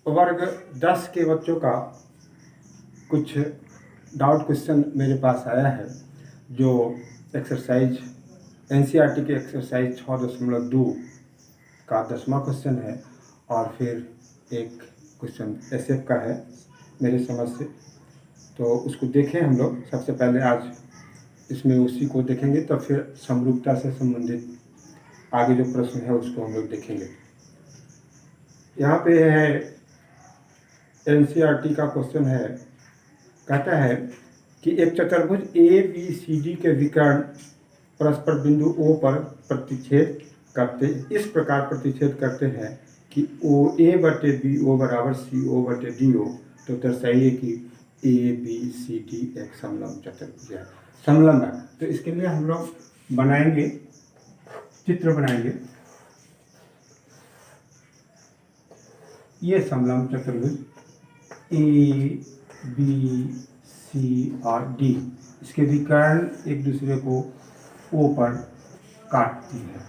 वर्ग 10 के बच्चों का कुछ डाउट क्वेश्चन मेरे पास आया है, जो एक्सरसाइज एनसीईआरटी के एक्सरसाइज 6.2 का 10वां क्वेश्चन है और फिर एक क्वेश्चन एसएफ का है मेरे समझ से। तो उसको देखें हम लोग। सबसे पहले आज इसमें उसी को देखेंगे, तो फिर समरूपता से संबंधित आगे जो प्रश्न है उसको हम लोग देखेंगे। यहाँ पे है एनसीईआरटी का क्वेश्चन है, कहता है कि एक चतुर्भुज ए बी सी डी के विकर्ण परस्पर बिंदु O पर प्रतिच्छेद करते इस प्रकार प्रतिच्छेद करते हैं कि OA/BO बराबर CO/DO। तो दर्शाइए कि ABCD एक समलंब चतुर्भुज है, समलंब है। तो इसके लिए हम लोग बनाएंगे, चित्र बनाएंगे। ये समलंब चतुर्भुज ABC और D, इसके विकर्ण एक दूसरे को O पर काटती है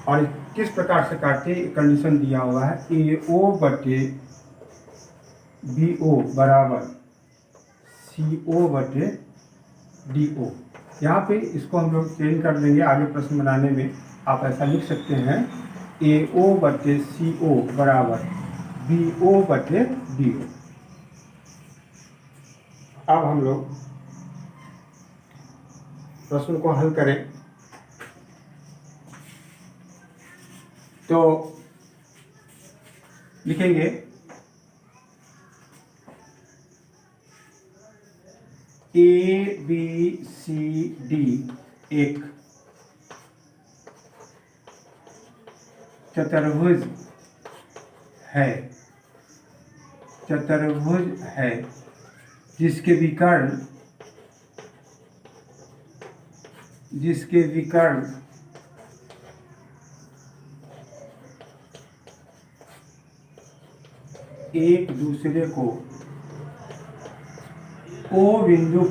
और किस प्रकार से काटते हैं कंडीशन दिया हुआ है। AO/BO बराबर CO/DO। यहाँ पे इसको हम लोग चेंज कर देंगे आगे प्रश्न बनाने में। आप ऐसा लिख सकते हैं AO/CO बराबर BO/DO। अब हम लोग प्रश्न को हल करें। तो लिखेंगे ABCD एक चतुर्भुज है जिसके विकर्ण एक दूसरे को O बिंदु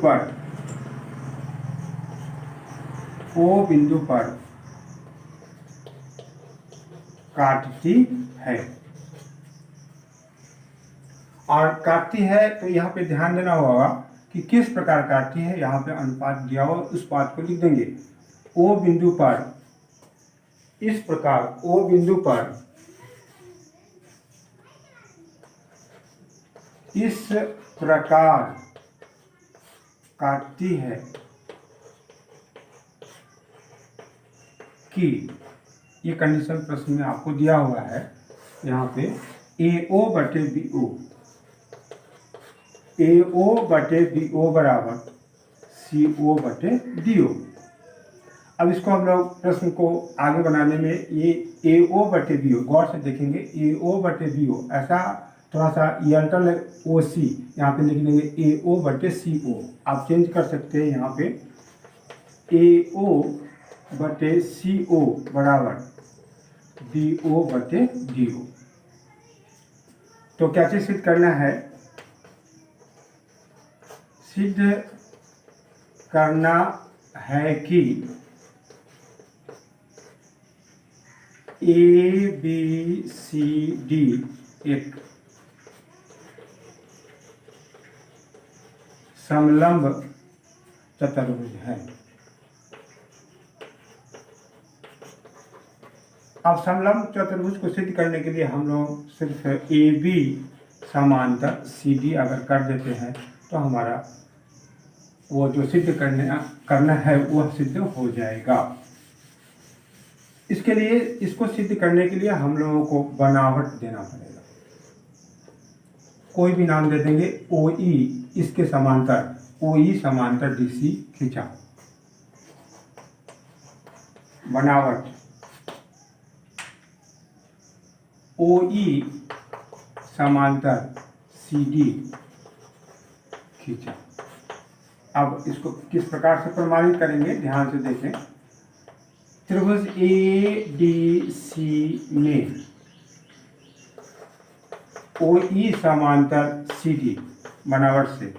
पर काटती है। और काटती है तो यहाँ पे ध्यान देना होगा कि किस प्रकार काटती है। यहाँ पे अनुपात दिया हुआ, उस बात को लिख देंगे। O बिंदु पर इस प्रकार O बिंदु पर इस प्रकार काटती है कि ये कंडीशन प्रश्न में आपको दिया हुआ है। यहाँ पे AO/BO बराबर CO/DO। अब इसको हम लोग प्रश्न को आगे बनाने में ये AO/BO गौर से देखेंगे। AO/BO ऐसा थोड़ा सा यंत्र OC यहाँ पे लिख देंगे AO/CO। आप चेंज कर सकते हैं यहाँ पे AO/CO बराबर BO/DO। तो क्या चीज सिद्ध करना है? सिद्ध करना है कि ABCD एक समलंब चतुर्भुज है। अब समलंब चतुर्भुज को सिद्ध करने के लिए हम लोग सिर्फ AB समांतर CD अगर कर देते हैं तो हमारा वो जो सिद्ध करना है वह सिद्ध हो जाएगा। इसके लिए, इसको सिद्ध करने के लिए हम लोगों को बनावट देना पड़ेगा। कोई भी नाम दे देंगे। OE इसके समांतर, OE समांतर DC खींचा। बनावट OE समांतर CD खींचा। अब इसको किस प्रकार से प्रमाणित करेंगे, ध्यान से देखें। त्रिभुज ADC में OE समांतर CD बनावट से,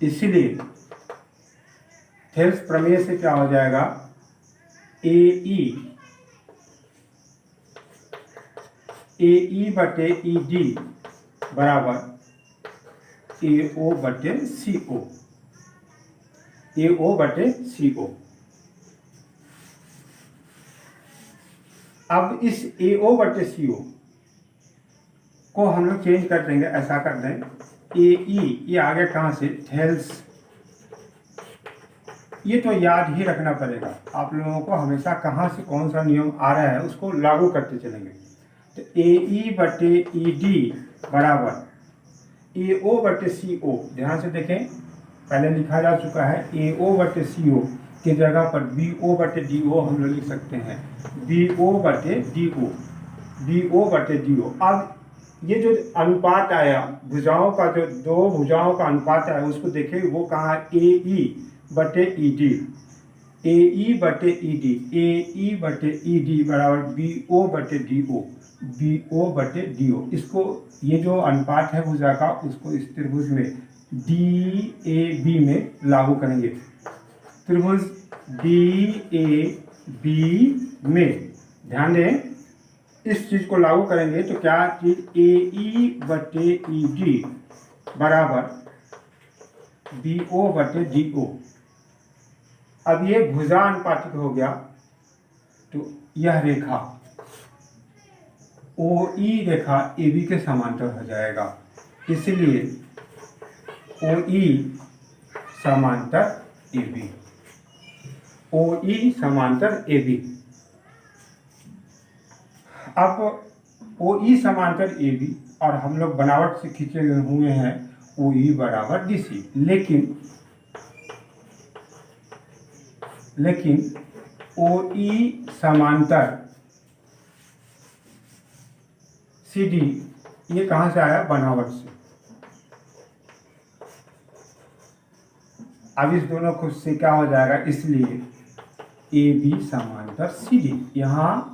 इसलिए थेल्स प्रमेय से क्या हो जाएगा, ए बटे ई डी बराबर AO बटे CO, AO बटे CO। अब इस AO बटे CO को हम लोग चेंज कर देंगे, ऐसा कर दें AE, ये आगे कहाँ से थेल्स, ये तो याद ही रखना पड़ेगा आप लोगों को, हमेशा कहाँ से कौन सा नियम आ रहा है उसको लागू करते चलेंगे। तो AE बटे ED बराबर AO बटे CO, ध्यान से देखें पहले लिखा जा चुका है, AO बटे CO की जगह पर BO बटे DO हम लोग लिख सकते हैं, BO बटे DO, BO बटे DO। अब ये जो अनुपात आया भुजाओं का, जो दो भुजाओं का अनुपात आया उसको देखें, वो कहाँ AE बटे ED, AE बटे ED, AE बटे ED बराबर BO बटे DO, BO बटे DO। इसको ये जो अनुपात है भुजा का उसको इस त्रिभुज में DAB में लागू करेंगे, त्रिभुज DAB में ध्यान दें, इस चीज को लागू करेंगे तो क्या चीज AE बटे ED बराबर BO बटे DO। अब ये भुजा अनुपातिक हो गया, तो यह रेखा OE रेखा AB के समांतर हो जाएगा, इसलिए OE समांतर AB, OE समांतर AB। अब OE समांतर AB और हम लोग बनावट से खींचे हुए हैं OE बराबर DC, लेकिन OE समांतर CD ये कहाँ से आया, बनावट से। अब इस दोनों को से क्या हो जाएगा, इसलिए AB समांतर CD। यहाँ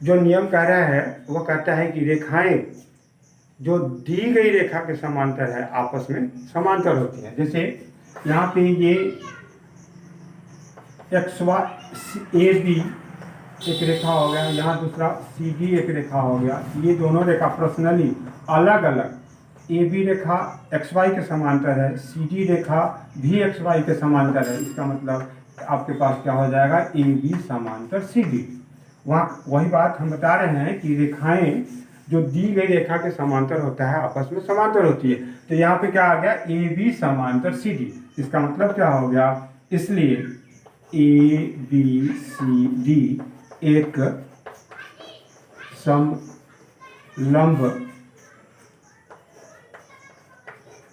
जो नियम कह रहा है वो कहता है कि रेखाएं जो दी गई रेखा के समांतर है आपस में समांतर होती हैं। जैसे यहाँ पे ये AB एक रेखा हो गया, यहाँ दूसरा CD एक रेखा हो गया, ये दोनों रेखा पर्सनली अलग अलग, AB रेखा XY के समांतर है, CD रेखा भी XY के समांतर है। इसका मतलब आपके पास क्या हो जाएगा, AB समांतर CD। वहाँ वही बात हम बता रहे हैं कि रेखाएं जो दी गई रेखा के समांतर होता है आपस में समांतर होती है। तो यहाँ पे क्या आ गया, AB समांतर CD। इसका मतलब क्या हो गया, इसलिए ABCD एक समलंब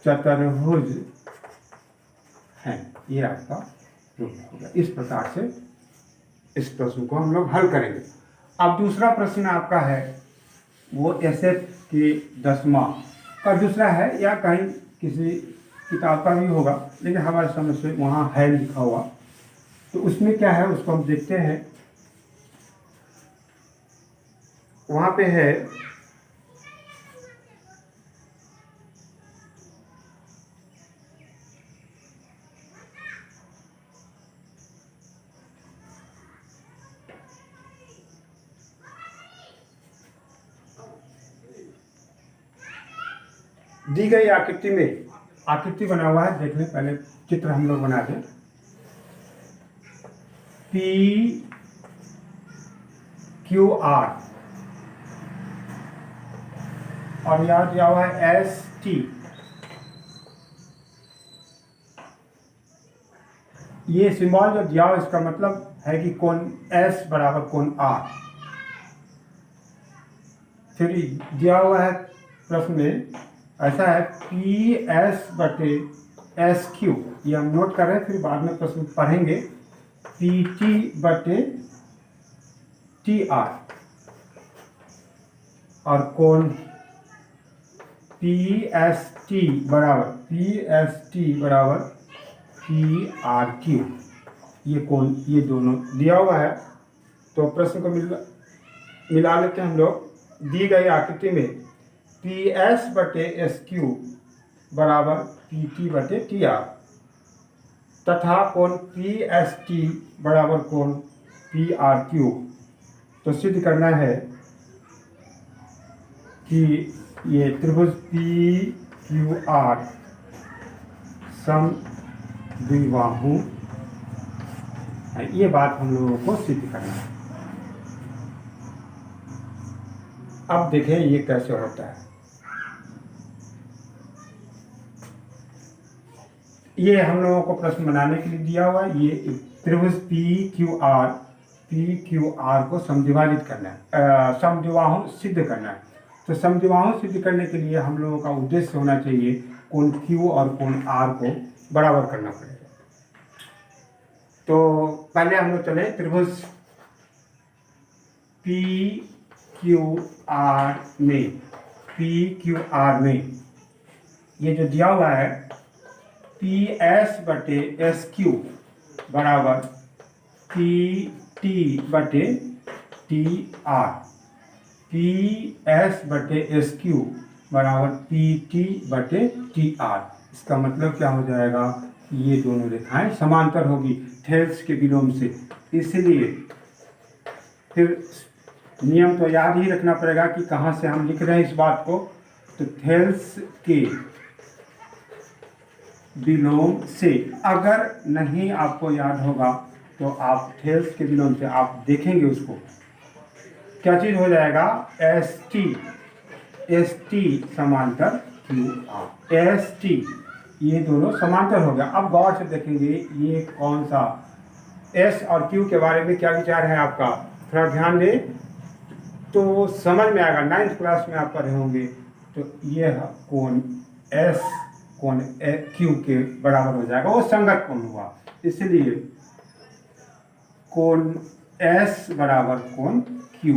चतुर्भुज है। ये आपका प्रूफ हो गया। इस प्रकार से इस प्रश्न को हम लोग हल करेंगे। अब दूसरा प्रश्न आपका है वो SF के 10वां का दूसरा है, या कहीं किसी किताब का भी होगा, लेकिन हमारे समझ से वहाँ है लिखा हुआ। तो उसमें क्या है उसको हम देखते हैं। वहाँ पे है दी गई आकृति में, आकृति बना हुआ है, देख लें पहले चित्र हम लोग बना दें। PQR और यहाँ दिया हुआ है ST। ये सिंबल जो दिया हुआ इसका मतलब है कि कोण S बराबर कोण R। फिर दिया हुआ है प्रश्न में ऐसा है PS बटे SQ, ये हम नोट कर रहे हैं, फिर बाद में प्रश्न पढ़ेंगे। PT बटे TR और कोण PST बराबर PRQ। ये कोण ये दोनों दिया हुआ है। तो प्रश्न को मिला लेते हैं हम लोग। दी गई आकृति में PS बटे SQ बराबर PT बटे TR तथा कोण PST बराबर कोण PRQ। तो सिद्ध करना है कि ये त्रिभुज PQR समद्विबाहु है। ये बात हम लोगों को सिद्ध करना है। अब देखें ये कैसे होता है। ये हम लोगों को प्रश्न बनाने के लिए दिया हुआ है। ये त्रिभुज PQR को समद्विभाजित करना है, समद्विबाहु सिद्ध करना है। तो समद्विबाहु सिद्ध करने के लिए हम लोगों का उद्देश्य होना चाहिए कोण Q और कोण R को बराबर करना पड़ेगा। तो पहले हम लोग चले त्रिभुज PQR में ये जो दिया हुआ है PS/SQ बराबर PT/TR, PS/SQ बराबर PT/TR। इसका मतलब क्या हो जाएगा, ये दोनों रेखाएं समांतर होगी थेल्स के विलोम से। इसलिए फिर नियम तो याद ही रखना पड़ेगा कि कहाँ से हम लिख रहे हैं इस बात को। तो थेल्स के विलोम से, अगर नहीं आपको याद होगा तो आप थेल्स के विलोम से आप देखेंगे उसको, क्या चीज हो जाएगा, ST समांतर QR, ST ये दोनों समांतर हो गया। अब गौर से देखेंगे ये कौन सा S और Q के बारे में क्या विचार है आपका, थोड़ा ध्यान दें तो समझ में आएगा। 9th क्लास में आप पढ़े होंगे। तो ये कोण S कोण Q के बराबर हो जाएगा, वो संगत कोण हुआ। इसलिए कोण S बराबर कोण Q,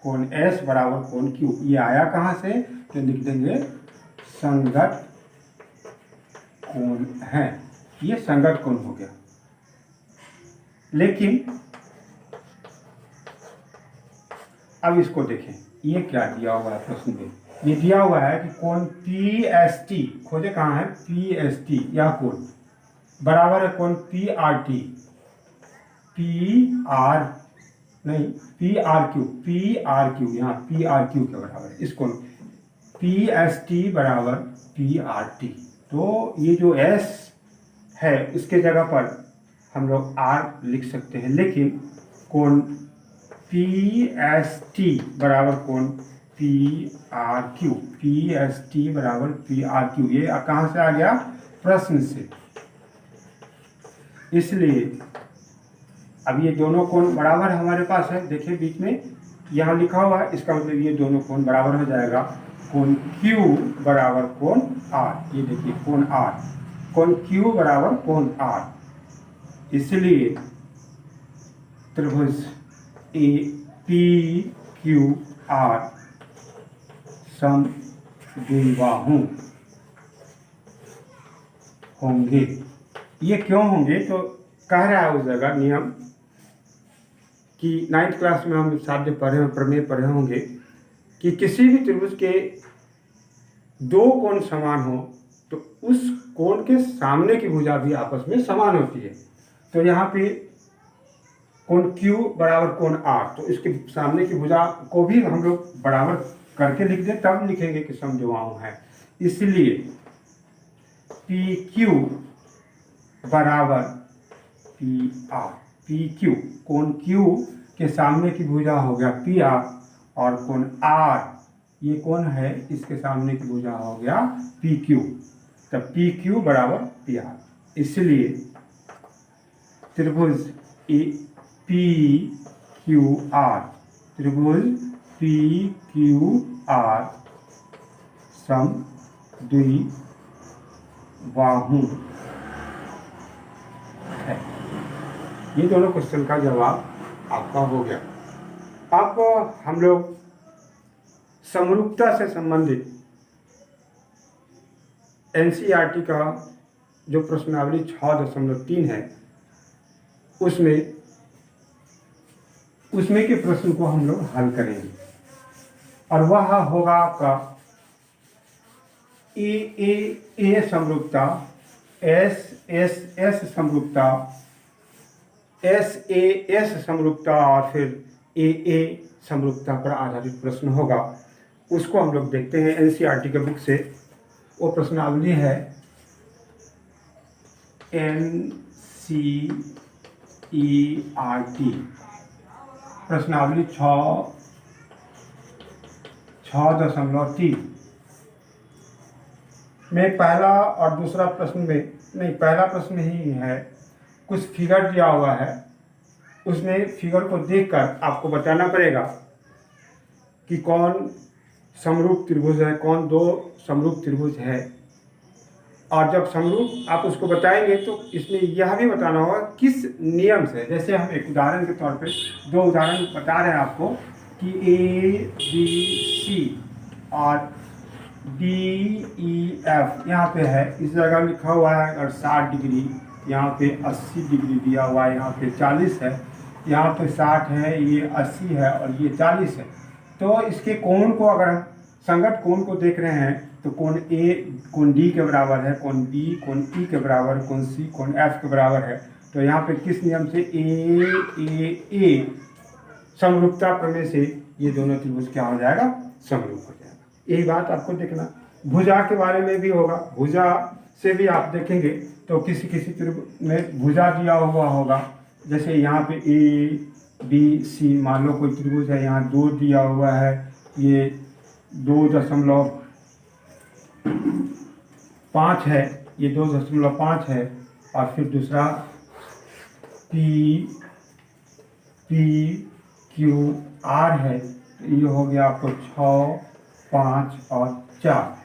कोण S बराबर कोण Q। ये आया कहाँ से, तो लिख देंगे संगत कोण है, ये संगत कोण हो गया। लेकिन अब इसको देखें, ये क्या दिया हुआ है प्रश्न में। ये दिया हुआ है कि कोण PST, खोजे कहाँ है, PST यह कोण बराबर है कोण PRT, PRQ यहाँ PRQ के बराबर है। इस कोण PST बराबर PRT। तो ये जो S है उसके जगह पर हम लोग R लिख सकते हैं, लेकिन कोण PST बराबर कोण PRQ, PST बराबर PRQ, ये कहाँ से आ गया, प्रश्न से। इसलिए अब ये दोनों कोण बराबर हमारे पास है। देखिए बीच में यहाँ लिखा हुआ है, इसका मतलब ये दोनों कोण बराबर हो जाएगा। कोण Q बराबर कोण R, ये देखिए कोण R, कोण Q बराबर कोण R। इसलिए त्रिभुज PQR समद्विबाहु होंगे। ये क्यों होंगे, तो कह रहा है उस जगह नियम कि 9th क्लास में हम साध्य पढ़े, प्रमेय पढ़े होंगे कि किसी भी त्रिभुज के दो कोण समान हो तो उस कोण के सामने की भुजा भी आपस में समान होती है। तो यहाँ पे कोण Q बराबर कोण R, तो इसके सामने की भुजा को भी हम लोग बराबर करके लिख दें, तब लिखेंगे कि समद्विबाहु है। इसलिए PQ बराबर PR, PQ कोण Q के सामने की भुजा हो गया PR, और कोण R ये कोण है इसके सामने की भुजा हो गया PQ। तब PQ बराबर PR। इसलिए त्रिभुज PQR, त्रिभुज PQR समद्विबाहु है। ये दोनों क्वेश्चन का जवाब आपका हो गया। अब हम लोग समरूपता से संबंधित NCERT का जो प्रश्नावली 6.3 है उसमें के प्रश्न को हम लोग हल करेंगे, और वह होगा आपका ए समरूपता, एस समरूपता, SAS समरूपता और फिर AA समरूपता पर आधारित प्रश्न होगा, उसको हम लोग देखते हैं NCERT के बुक से। वो प्रश्नावली है NCERT प्रश्नावली 6.3 में पहला और दूसरा प्रश्न में नहीं, पहला प्रश्न ही है, कुछ फिगर दिया हुआ है, उसमें फिगर को देखकर आपको बताना पड़ेगा कि कौन समरूप त्रिभुज है, कौन दो समरूप त्रिभुज है। और जब समरूप आप उसको बताएंगे तो इसमें यह भी बताना होगा किस नियम से। जैसे हम एक उदाहरण के तौर पे दो उदाहरण बता रहे हैं आपको कि ABC और DEF यहाँ पे है, इस जगह लिखा हुआ है अगर 60 डिग्री, यहाँ पे 80 डिग्री दिया हुआ है, यहाँ पे 40 है, यहाँ पे 60 है, ये 80 है और ये 40 है। तो इसके कोण को अगर हम संगत कोण को देख रहे हैं तो कोण A कोण D के बराबर है, कोण B कोण E के बराबर, कोण C कोण F के बराबर है। तो यहाँ पे किस नियम से AAA समरूपता प्रमेय से ये दोनों त्रिभुज क्या हो जाएगा, समरूप हो जाएगा। यही बात आपको देखना। भुजा के बारे में भी होगा, भुजा से भी आप देखेंगे तो किसी किसी त्रिभुज में भुजा दिया हुआ होगा। जैसे यहाँ पे ABC मान लो कोई त्रिभुज है, यहाँ 2 दिया हुआ है, ये 2.5 है, ये 2.5 है, और फिर दूसरा PQR है, तो ये हो गया आपको 6, 5 और 4,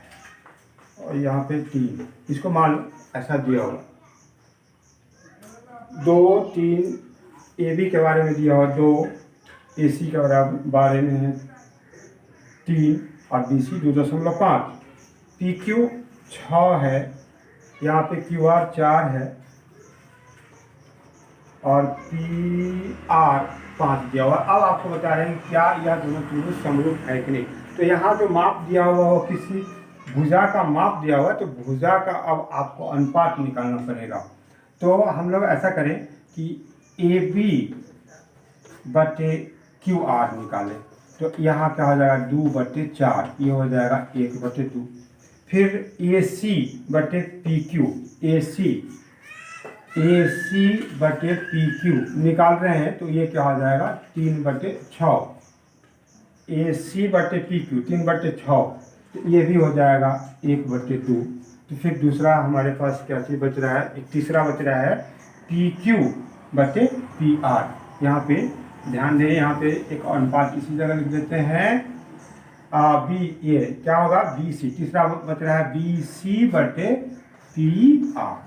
और यहाँ पे 3, इसको मान ऐसा दिया होगा। 2, 3 AB के बारे में दिया हुआ, 2 AC के बारे में है 3 और BC 2.5, PQ 6 है, यहाँ पे QR 4 है और PR 5 दिया हुआ। अब आपको बता रहे हैं क्या यह दोनों त्रिभुज समरूप है कि नहीं। तो यहाँ जो माप दिया हुआ हो, किसी भुजा का माप दिया हुआ है, तो भुजा का अब आपको अनुपात निकालना पड़ेगा। तो हम लोग ऐसा करें कि AB/QR निकालें, तो यहाँ क्या हो जाएगा 2/4, ये हो जाएगा 1/2। फिर AC/PQ, AC/PQ निकाल रहे हैं तो ये क्या हो जाएगा 3/6, AC/PQ 3/6, तो ये भी हो जाएगा 1/2। तो फिर दूसरा हमारे पास क्या चीज़ बच रहा है, एक तीसरा बच रहा है PQ/PR। यहाँ पे ध्यान दें, यहाँ पे एक अनुपात इसी जगह लिख देते हैं, ये क्या होगा BC, तीसरा बच रहा है BC/PR,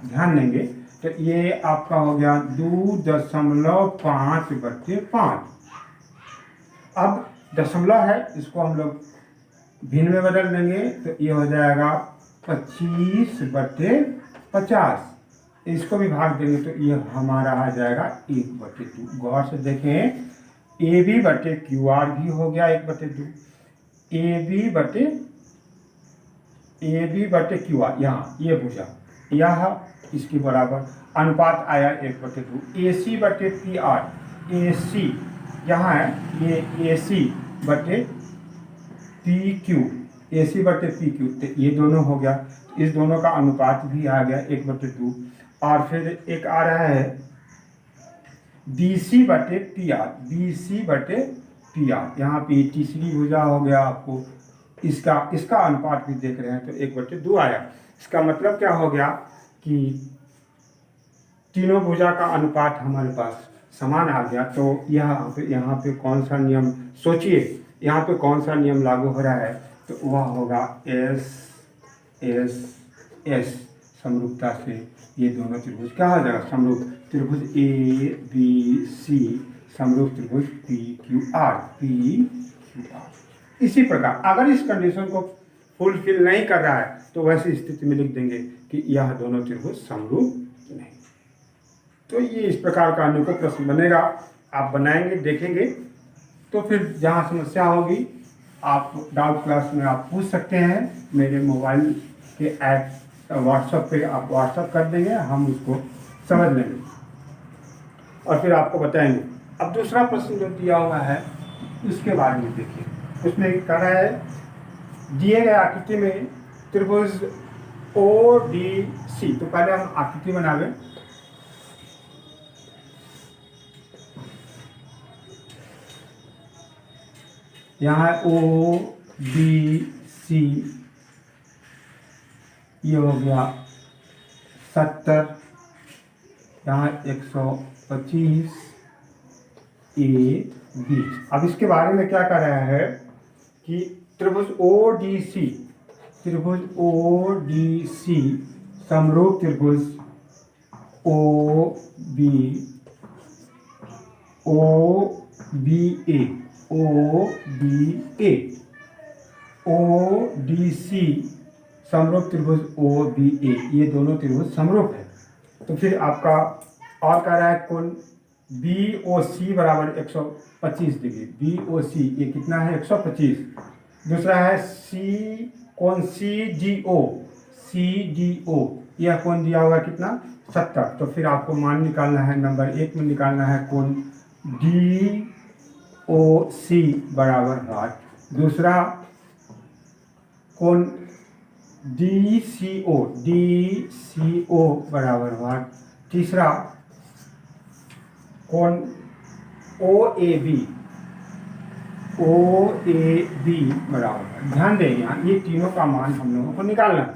ध्यान देंगे। तो ये आपका हो गया 2.5/5। अब दशमलव है, इसको हम लोग भिन्न में बदल देंगे तो ये हो जाएगा 25/50। इसको भी भाग देंगे तो ये हमारा आ जाएगा 1/2। गौर से देखें, AB/QR भी हो गया 1/2, AB/QR, यहाँ ये भुजा, यह इसके बराबर अनुपात आया 1/2। AC/PR, AC यहाँ है, ये AC/PQ, AC/PQ, तो ये दोनों हो गया, इस दोनों का अनुपात भी आ गया 1/2। और फिर एक आ रहा है BC/PR, BC/PR, यहाँ पे तीसरी भुजा हो गया आपको, इसका अनुपात भी देख रहे हैं तो 1/2 आया। इसका मतलब क्या हो गया कि तीनों भुजा का अनुपात हमारे पास समान आ गया। तो यहाँ पे कौन सा नियम, सोचिए यहाँ पे कौन सा नियम लागू हो रहा है, तो वह होगा S समरूपता से ये दोनों त्रिभुज क्या हो जाएगा, समरूप त्रिभुज ABC समरूप त्रिभुज PQR। इसी प्रकार अगर इस कंडीशन को फुलफिल नहीं कर रहा है तो वैसी स्थिति में लिख देंगे कि यह दोनों त्रिभुज समरूप नहीं। तो ये इस प्रकार का अनेकों प्रश्न बनेगा, आप बनाएंगे, देखेंगे। तो फिर जहाँ समस्या होगी आप डाउट क्लास में आप पूछ सकते हैं, मेरे मोबाइल के ऐप व्हाट्सएप पे आप व्हाट्सएप कर देंगे, हम उसको समझ लेंगे। और फिर आपको बताएंगे। अब दूसरा प्रश्न जो दिया हुआ है इसके बारे में देखिए, उसमें कह रहा है दिए गए आकृति में त्रिभुज ODC। तो पहले हम आकृति बनावे। यहाँ OBC, ये हो गया 70, यहाँ 125 AB। अब इसके बारे में क्या कर रहा है कि त्रिभुज ODC समरूप त्रिभुज ODC समरूप त्रिभुज OBA, ये दोनों त्रिभुज समरूप है। तो फिर आपका और कह रहा है कोण BOC बराबर 125 डिग्री। BOC ये कितना है 125। दूसरा है कोण CDO, यह कोण दिया हुआ है कितना 70। तो फिर आपको मान निकालना है, नंबर 1 में निकालना है कोण DOC बराबर 8। दूसरा कोण DCO बराबर 8। तीसरा कोण OAB बराबर। ध्यान दें यहाँ ये तीनों का मान हम लोगों को निकालना है।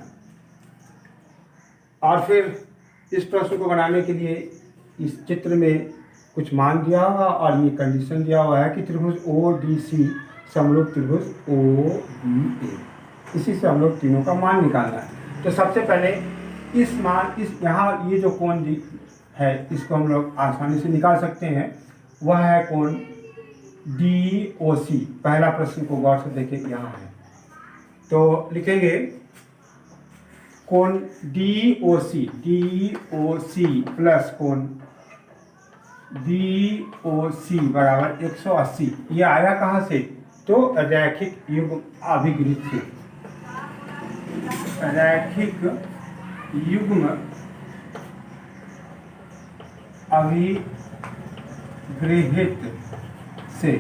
और फिर इस प्रश्न को बनाने के लिए इस चित्र में कुछ मान दिया हुआ और ये कंडीशन दिया हुआ है कि त्रिभुज ODC समरूप त्रिभुज OBA। इसी से हम लोग तीनों का मान निकालना है। तो सबसे पहले इस यहाँ ये जो कोण है इसको हम लोग आसानी से निकाल सकते हैं। वह है कोण DOC। पहला प्रश्न को गौर से देखें, यहाँ है तो लिखेंगे कोण DOC प्लस कोण BOC बराबर 180। ये आया कहाँ से? तो रैखिक युग्म अभिगृहित से। रैखिक युग्म अभिगृहित से,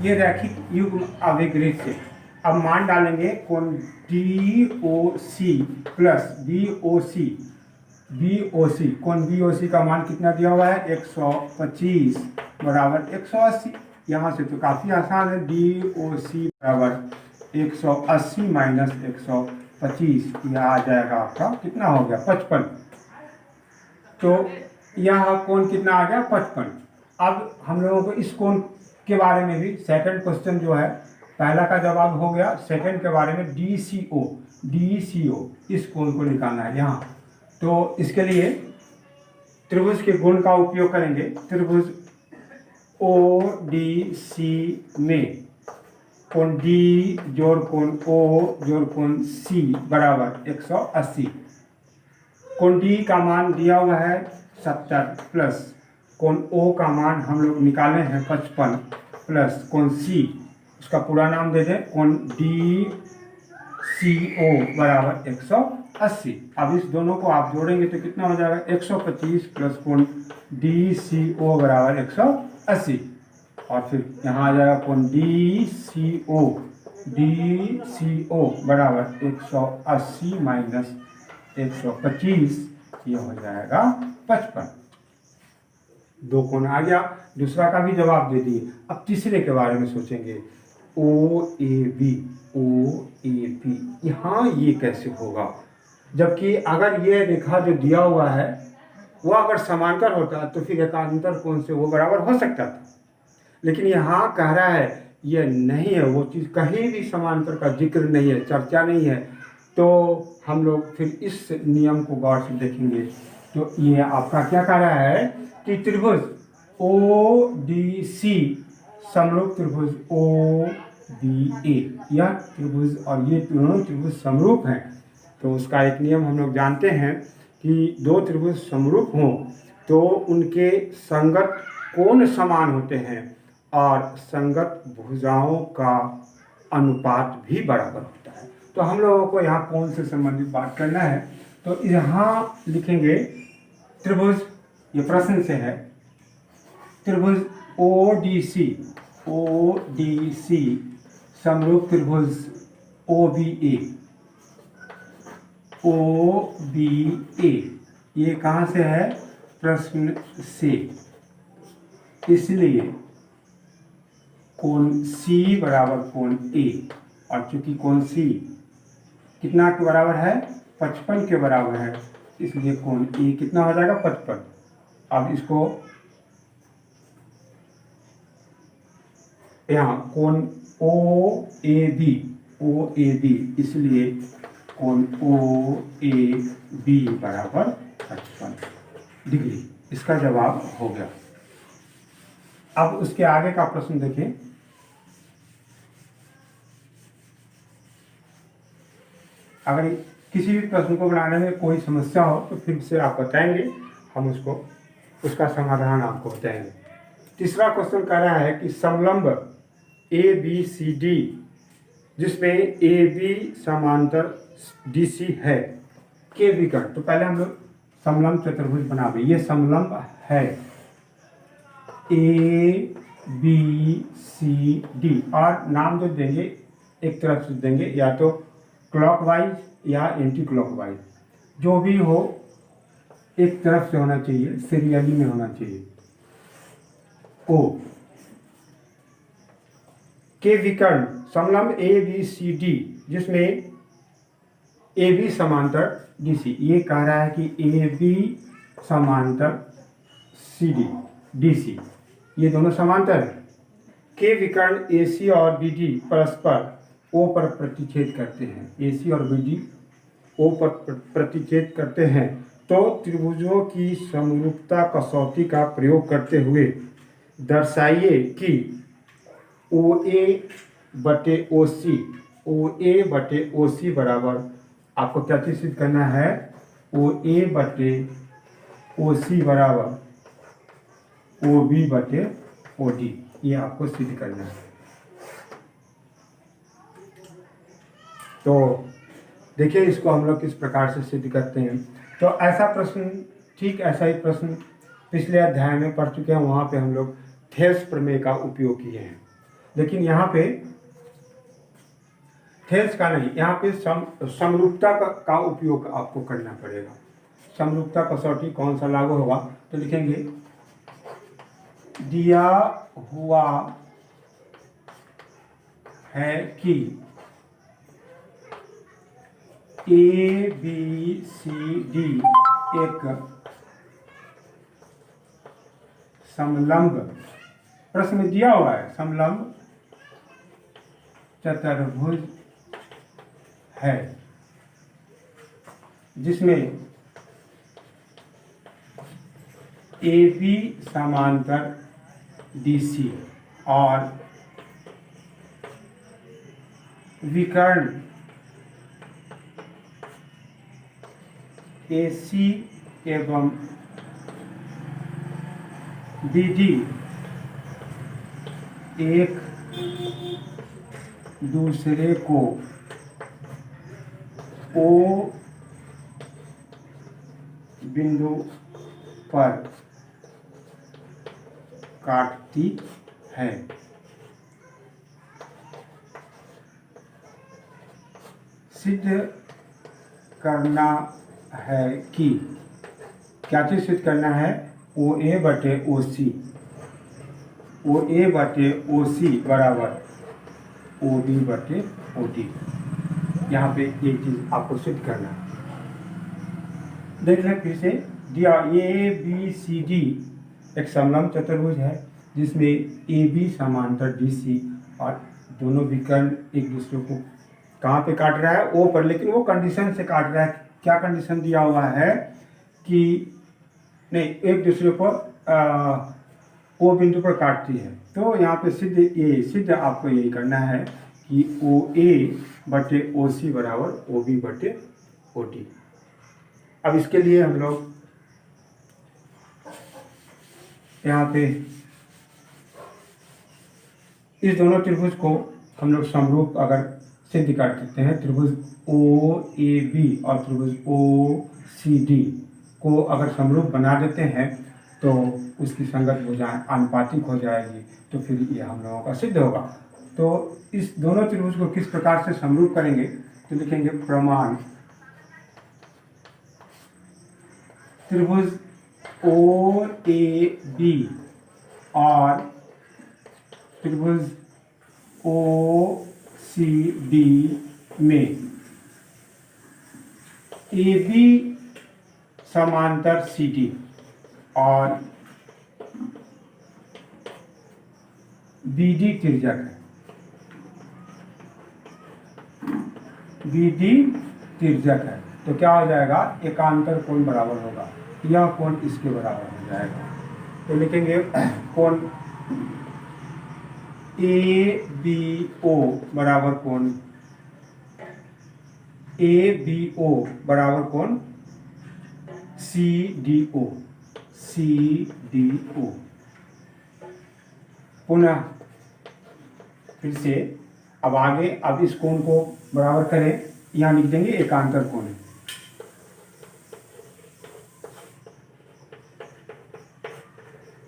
ये रैखिक युग्म अभिगृहित से। अब मान डालेंगे कोण DOC प्लस BOC। कोण BOC का मान कितना दिया हुआ है 125 बराबर 180। यहाँ से तो काफ़ी आसान है। DOC बराबर 180 माइनस 125, यह आ जाएगा आपका कितना हो गया 55। तो यह कोण कितना आ गया 55। अब हम लोगों को इस कोण के बारे में भी सेकंड क्वेश्चन जो है, पहला का जवाब हो गया, सेकंड के बारे में DCO इस कोण को निकालना है यहाँ। तो इसके लिए त्रिभुज के गुण का उपयोग करेंगे। त्रिभुज ODC में कोण D जोड़ कोण O जोड़ कोण C बराबर 180। कोण D का मान दिया हुआ है 70 प्लस कोण O का मान हम लोग निकाले हैं 55 प्लस कोण C, उसका पूरा नाम दे दें कोण DCO बराबर 180। अब इस दोनों को आप जोड़ेंगे तो कितना हो जाएगा 125 प्लस कोण DCO बराबर 180। और फिर यहाँ आ जाएगा कोण DCO बराबर 180 माइनस 125, ये हो जाएगा 55। दो कोण आ गया, दूसरा का भी जवाब दे दिए। अब तीसरे के बारे में सोचेंगे। OAB यहाँ ये कैसे होगा, जबकि अगर ये रेखा जो दिया हुआ है वो अगर समांतर होता तो फिर एकांतर कोण से वो बराबर हो सकता था, लेकिन यहाँ कह रहा है ये नहीं है, वो चीज़ कहीं भी समांतर का जिक्र नहीं है, चर्चा नहीं है। तो हम लोग फिर इस नियम को गौर से देखेंगे। तो ये आपका क्या कह रहा है कि त्रिभुज ODC समरूप त्रिभुज OBA, यह त्रिभुज और ये दोनों त्रिभुज समरूप हैं। तो उसका एक नियम हम लोग जानते हैं कि दो त्रिभुज समरूप हों तो उनके संगत कोण समान होते हैं और संगत भुजाओं का अनुपात भी बराबर होता है। तो हम लोगों को यहाँ कोण से संबंधित बात करना है। तो यहाँ लिखेंगे त्रिभुज, ये प्रश्न से है, त्रिभुज ODC समरूप त्रिभुज OBA ये कहाँ से है? प्रश्न से। इसलिए कोण C बराबर कोण A, और चूंकि कोण C कितना के बराबर है? 55 के बराबर है, इसलिए कोण A कितना हो जाएगा? 55। अब इसको यहाँ कोण OAB, इसलिए कोण OAB बराबर 55 डिग्री। इसका जवाब हो गया। अब उसके आगे का प्रश्न देखें। अगर किसी भी प्रश्न को बनाने में कोई समस्या हो तो फिर से आप बताएंगे, हम उसका समाधान आपको बताएंगे। तीसरा क्वेश्चन कह रहा है कि समलंब ABCD जिसमें AB समांतर DC है के विकर्ण। तो पहले हम लोग समलंब चतुर्भुज बना दें। ये समलंब है ABCD, और नाम जो देंगे एक तरफ से देंगे, या तो क्लॉकवाइज या एंटी क्लॉकवाइज, जो भी हो एक तरफ से होना चाहिए, सीरियली में होना चाहिए। O के विकर्ण समलंब ABCD जिसमें AB समांतर DC। ये कह रहा है कि AB समांतर DC ये दोनों समांतर है। के विकर्ण AC और BD परस्पर O पर प्रतिच्छेद करते हैं। AC और BD O पर प्रतिच्छेद करते हैं, तो त्रिभुजों की समरूपता कसौटी का प्रयोग करते हुए दर्शाइए कि OA बटे OC बराबर, आपको क्या चीज सिद्ध करना है? OA बटे OC बराबर OB बटे OD, ये आपको सिद्ध करना है। तो देखिए इसको हम लोग किस प्रकार से सिद्ध करते हैं। तो ऐसा प्रश्न, ठीक ऐसा ही प्रश्न पिछले अध्याय में पढ़ चुके हैं, वहाँ पे हम लोग थेल्स प्रमेय का उपयोग किए हैं। लेकिन यहाँ पे थेल्स का नहीं, यहाँ पे समरूपता का उपयोग आपको करना पड़ेगा। समरूपता कसौटी कौन सा लागू होगा? तो लिखेंगे दिया हुआ है कि ABCD एक समलंब, प्रश्न में दिया हुआ है समलंब चतुर्भुज है जिसमें AB समांतर DC और विकर्ण AC एवं BD एक दूसरे को O बिंदु पर काटती है। सिद्ध करना है कि, क्या चीज सिद्ध करना है? OA बटे OC बराबर OB बटे OD। यहाँ पे ये चीज आपको सिद्ध करना है। देख लें फिर से, दिया ABCD एक समलंब चतुर्भुज है जिसमें AB समांतर DC और दोनों विकर्ण एक दूसरे को कहाँ पे काट रहा है? O पर, लेकिन वो कंडीशन से काट रहा है। क्या कंडीशन दिया हुआ है? कि नहीं, एक दूसरे को O बिंदु पर काटती है। तो यहाँ पे सिद्ध आपको यही करना है कि OA बटे OC बराबर OB बटे OD। अब इसके लिए हम लोग यहाँ पे इस दोनों त्रिभुज को हम लोग समरूप अगर सिद्ध कर सकते हैं, त्रिभुज OAB और त्रिभुज OCD को अगर समरूप बना देते हैं तो उसकी संगत भुजाएं आनुपातिक हो जाएगी, तो फिर ये हम लोगों का सिद्ध होगा। तो इस दोनों त्रिभुज को किस प्रकार से समरूप करेंगे, तो लिखेंगे प्रमाण त्रिभुज ओ ए बी और त्रिभुज ओ सी डी में ए बी समांतर सी डी और बी डी तिर्यक है। बी डी तिर्यक है तो क्या हो जाएगा, एकांतर कोण बराबर होगा, यह कोण इसके बराबर हो जाएगा। तो लिखेंगे कोण ए बी ओ बराबर कोण ए बी ओ बराबर कोण C D O, C D O. पुनः फिर से अब आगे, अब इस कोण को बराबर करें, यहां लिख देंगे एकांतर कोण,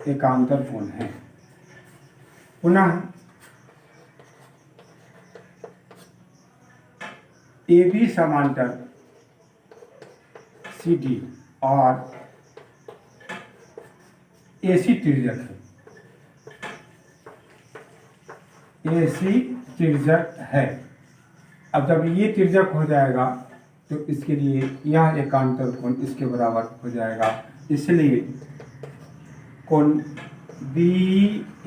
एकांतर कोण है। पुनः ए बी समांतर सी डी और ए सी तिर्यक है, ए सी तिर्यक है। अब जब ये तिर्यक हो जाएगा तो इसके लिए यह एकांतर कोण इसके बराबर हो जाएगा, इसलिए कोण बी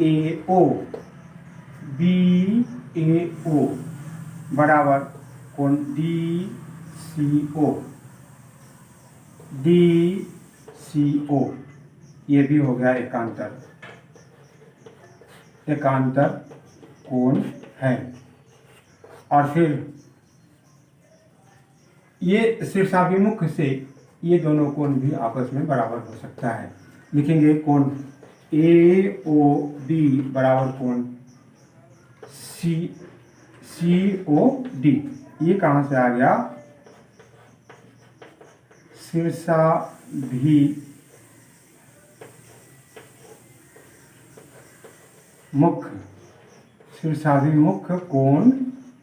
ए ओ बराबर कोण डी सी ओ, ये भी हो गया एकांतर कोण है। और फिर ये शीर्षाभिमुख से ये दोनों कोण भी आपस में बराबर हो सकता है। लिखेंगे कोण ए ओ डी बराबर कोण सी ओ डी। ये कहाँ से आ गया, शीर्षाभिमुख कोण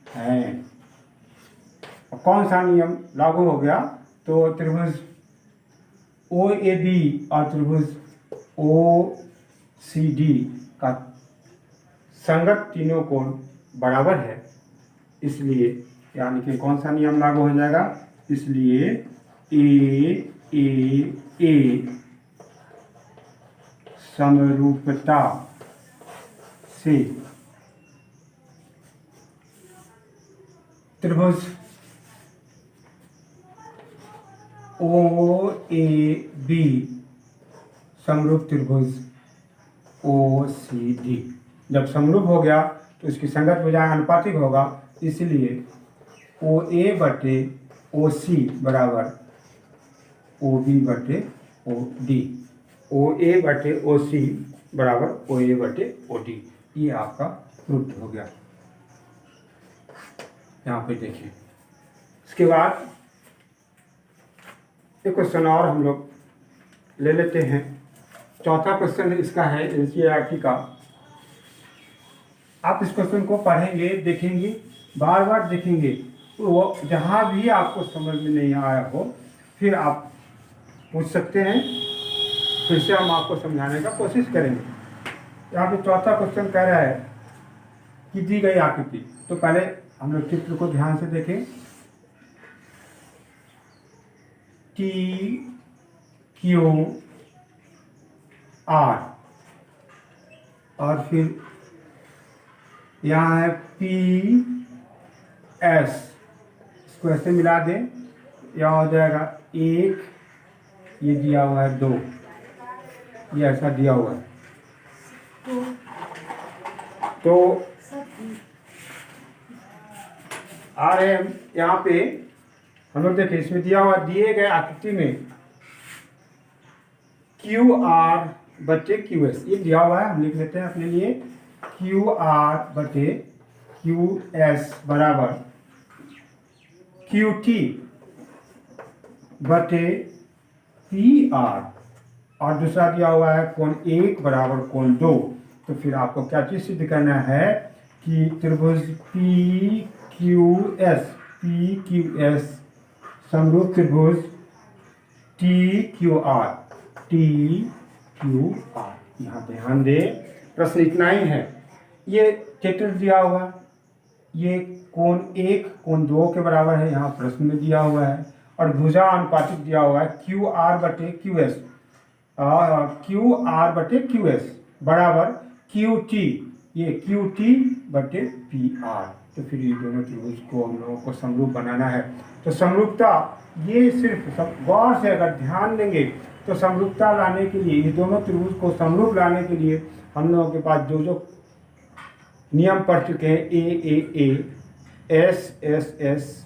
है। कौन सा नियम लागू हो गया, तो त्रिभुज ओ ए बी और त्रिभुज ओ सी डी का संगत तीनों कोण बराबर है, इसलिए यानी कि कौन सा नियम लागू हो जाएगा, इसलिए ए समरूपता से त्रिभुज ओ ए बी समरूप त्रिभुज ओ सी डी। जब समरूप हो गया तो इसकी संगत भुजाएं आनुपातिक होगा, इसलिए ओ ए बटे ओ सी बराबर ओ बी बटे ओ डी, ओ ए बटे ओ सी बराबर ओ ए बटे ओ डी। ये आपका प्रूफ हो गया। यहाँ पे देखिए, इसके बाद एक क्वेश्चन और हम लोग ले लेते हैं। चौथा क्वेश्चन इसका है एनसीईआरटी का। आप इस क्वेश्चन को पढ़ेंगे, देखेंगे, बार बार देखेंगे, वो जहाँ भी आपको समझ में नहीं आया हो फिर आप पूछ सकते हैं, फिर से हम आपको समझाने का कोशिश करेंगे। यहाँ पे चौथा क्वेश्चन कह रहा है कि दी गई आकृति, तो पहले हम लोग चित्र को ध्यान से देखें। टी क्यू आर और फिर यहाँ है पी एस, इसको ऐसे मिला दें, यहाँ हो जाएगा 1, ये दिया हुआ है 2, ये ऐसा दिया हुआ है। तो आ रहे हैं यहाँ पे हम लोग देखें, इसमें दिया हुआ, दिए गए आकृति में क्यू आर बटे क्यू एस ये दिया हुआ है, हम लिख लेते हैं अपने लिए। क्यू आर बटे क्यू एस बराबर क्यू टी बटे पी आर और दूसरा दिया हुआ है कोण 1 बराबर कोण 2। तो फिर आपको क्या चीज़ सिद्ध करना है कि त्रिभुज PQS समरूप त्रिभुज TQR। यहाँ ध्यान दे, प्रश्न इतना ही है। ये चित्र दिया हुआ, ये कोण 1 कोण 2 के बराबर है, यहाँ प्रश्न में दिया हुआ है। और भुजा अनुपातिक दिया हुआ है QR/QS बराबर QT, ये QT/PR। तो फिर ये दोनों त्रिभुज को हम लोगों को समरूप बनाना है। तो समरूपता, ये सिर्फ गौर से अगर ध्यान देंगे तो समरूपता लाने के लिए, ये दोनों त्रिभुज को समरूप लाने के लिए हम लोगों के पास जो नियम पढ़ चुके हैं, AAA, SSS,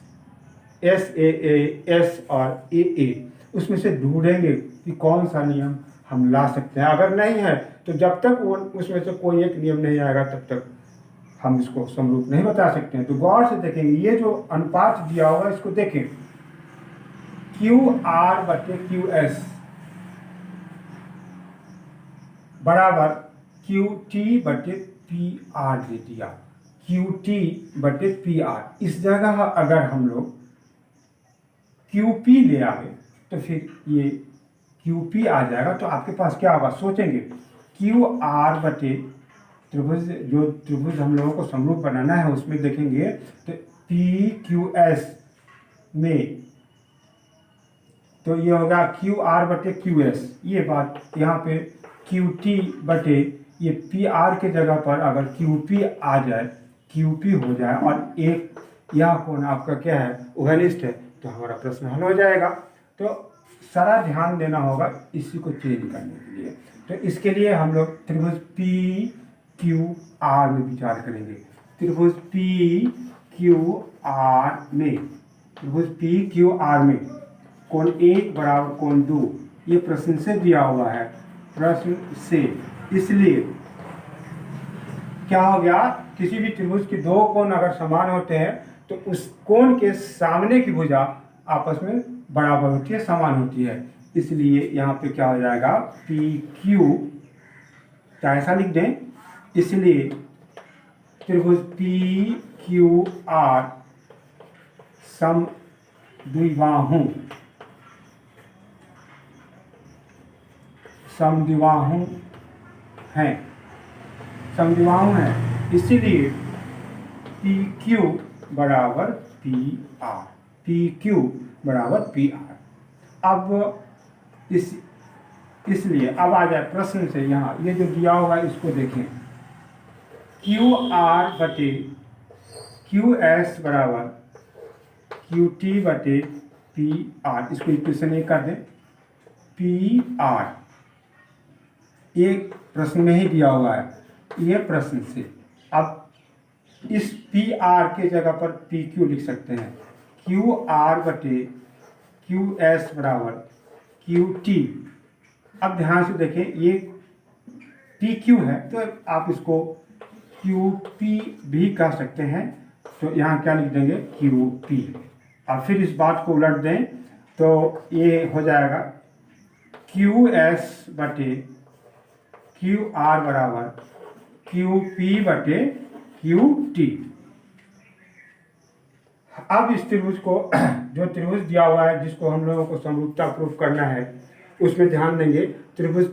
SAA, और AA, उसमें से ढूंढेंगे कि कौन सा नियम हम ला सकते हैं। अगर नहीं है तो जब तक वो उसमें से कोई एक नियम नहीं आएगा तब तक हम इसको समरूप नहीं बता सकते हैं। तो गौर से देखेंगे, ये जो अनुपात दिया हुआ है इसको देखें, QR/QS बराबर QT/PR दे दिया, QT/PR। इस जगह अगर हम लोग QP ले आए तो फिर ये QP आ जाएगा। तो आपके पास क्या होगा, सोचेंगे QR/ त्रिभुज हम लोगों को समरूप बनाना है, उसमें देखेंगे तो PQS में तो ये होगा QR/QS। ये बात यहाँ पे QT/ ये PR के जगह पर अगर QP आ जाए, QP हो जाए और एक यह कोण आपका क्या है, उभयनिष्ठ है, तो हमारा प्रश्न हल हो जाएगा। तो सारा ध्यान देना होगा इसी को चेंज करने के लिए। तो इसके लिए हम लोग त्रिभुज PQR में विचार करेंगे। त्रिभुज PQR में कोण 1 बराबर कोण 2, ये प्रश्न से दिया हुआ है, प्रश्न से। इसलिए क्या हो गया, किसी भी त्रिभुज के दो कोण अगर समान होते हैं तो उस कोण के सामने की भुजा आपस में बराबर होती है, समान होती है। इसलिए यहाँ पे क्या हो जाएगा, PQ, तो ऐसा लिख दें। इसलिए त्रिभुज PQR समद्विबाहु है, इसीलिए PQ बराबर PR। अब इसलिए अब आ जाए प्रश्न से, यहाँ ये जो दिया हुआ है इसको देखें, QR/QS बराबर QT/PR। इसको इक्वेशन एक कर दें, PR एक प्रश्न में ही दिया हुआ है, ये प्रश्न से। अब इस PR के जगह पर PQ लिख सकते हैं, QR/QS बराबर QT। अब ध्यान से देखें, ये PQ है तो आप इसको QP भी कह सकते हैं। तो यहाँ क्या लिख देंगे, QP। अब फिर इस बात को उलट दें तो ये हो जाएगा QS/QR बराबर QP/QT। अब इस त्रिभुज को, जो त्रिभुज दिया हुआ है जिसको हम लोगों को समरूपता प्रूफ करना है, उसमें ध्यान देंगे। त्रिभुज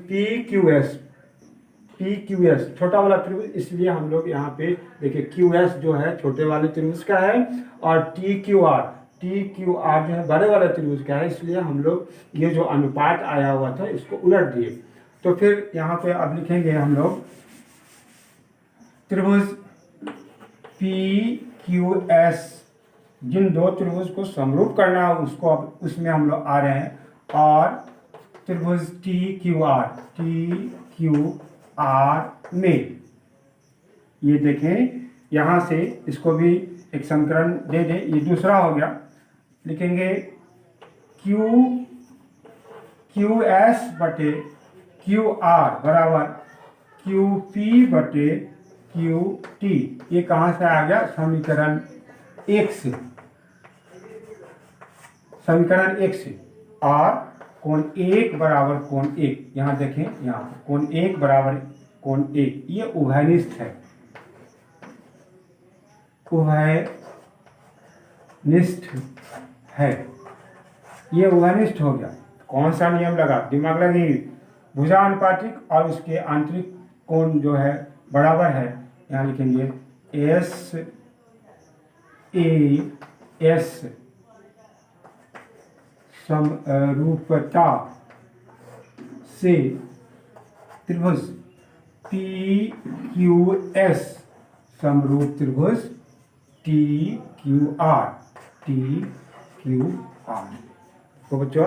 PQS छोटा वाला त्रिभुज, इसलिए हम लोग यहाँ पे देखिए QS जो है छोटे वाले त्रिभुज का है और TQR जो है बड़े वाले त्रिभुज का है, इसलिए हम लोग ये जो अनुपात आया हुआ था इसको उलट दिए। तो फिर यहाँ पे अब लिखेंगे हम लोग त्रिभुज PQS, जिन दो त्रिभुज को समरूप करना है उसको अब उसमें हम लोग आ रहे हैं, और त्रिभुज TQR में ये देखें, यहाँ से इसको भी एक समीकरण दे दें, ये दूसरा हो गया। लिखेंगे QS/QR बराबर QP/QT। ये कहाँ से आ गया, समीकरण 1 से। और कोण एक बराबर कोण एक, यहाँ देखें, यहाँ पर कोण एक बराबर कोण एक, ये उभयनिष्ठ है, उभयनिष्ठ है, ये उभयनिष्ठ हो गया। कौन सा नियम लगा, दिमाग लगी, भुजानुपातिक और उसके आंतरिक कोण जो है बराबर है, यहाँ लिखेंगे एस ए एस समरूपता से त्रिभुज पी क्यू एस समरूप त्रिभुज टी क्यू आर तो बच्चों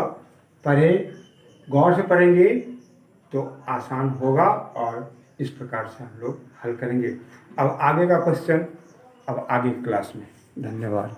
पढ़े, गौर से पढ़ेंगे तो आसान होगा और इस प्रकार से हम लोग हल करेंगे। अब आगे का क्वेश्चन अब आगे क्लास में। धन्यवाद।